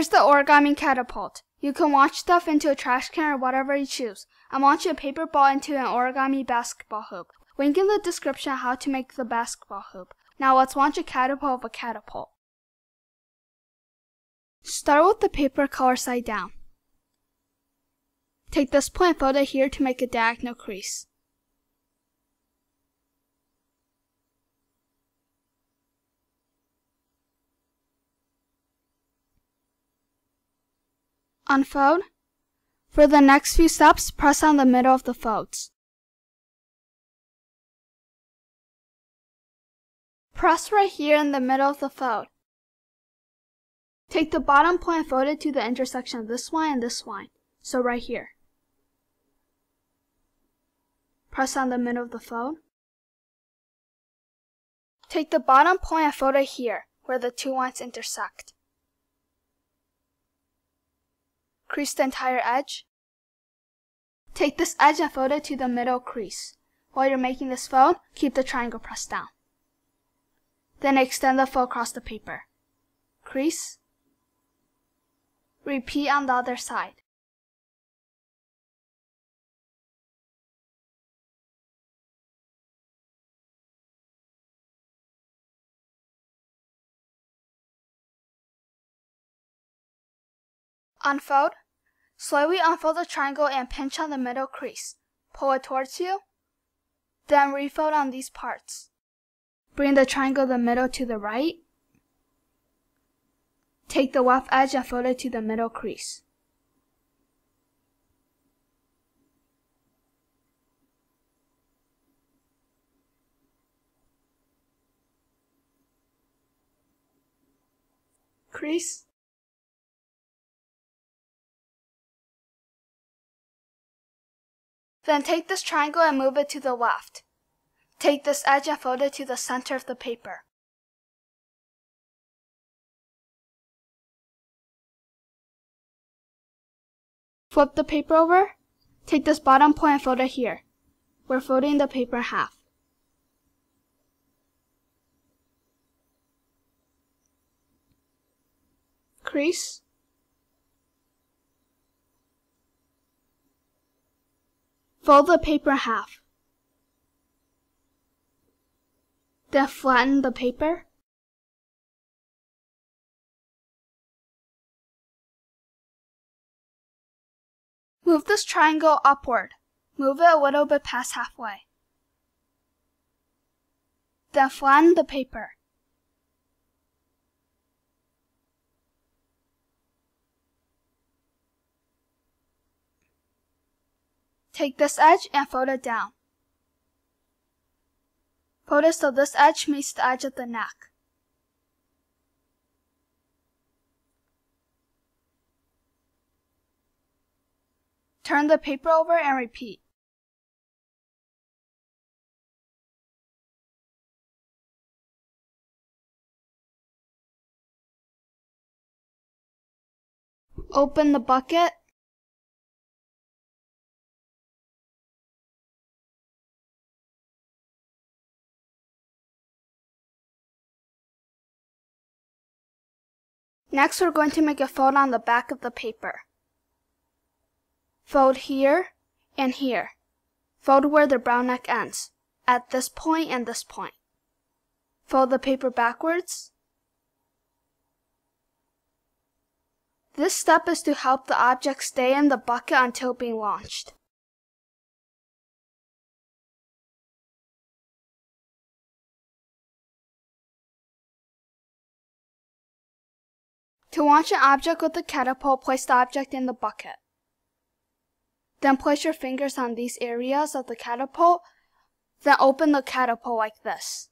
Here's the Origami Catapult. You can launch stuff into a trash can or whatever you choose. I'm launching a paper ball into an origami basketball hoop. Link in the description how to make the basketball hoop. Now let's launch a catapult of a catapult. Start with the paper color side down. Take this point, fold it here to make a diagonal crease. Unfold. For the next few steps, press on the middle of the folds. Press right here in the middle of the fold. Take the bottom point and fold it to the intersection of this line and this line, so right here. Press on the middle of the fold. Take the bottom point and fold it here, where the two lines intersect. Crease the entire edge. Take this edge and fold it to the middle crease. While you're making this fold, keep the triangle pressed down. Then extend the fold across the paper. Crease. Repeat on the other side. Unfold. Slowly unfold the triangle and pinch on the middle crease. Pull it towards you. Then refold on these parts. Bring the triangle the middle to the right. Take the left edge and fold it to the middle crease. Crease. Then take this triangle and move it to the left. Take this edge and fold it to the center of the paper. Flip the paper over. Take this bottom point and fold it here. We're folding the paper in half. Crease. Fold the paper in half. Then flatten the paper. Move this triangle upward. Move it a little bit past halfway. Then flatten the paper. Take this edge and fold it down. Fold it so this edge meets the edge of the neck. Turn the paper over and repeat. Open the bucket. Next, we're going to make a fold on the back of the paper. Fold here and here. Fold where the brown neck ends, at this point and this point. Fold the paper backwards. This step is to help the object stay in the bucket until being launched. To launch an object with the catapult, place the object in the bucket. Then place your fingers on these areas of the catapult, then open the catapult like this.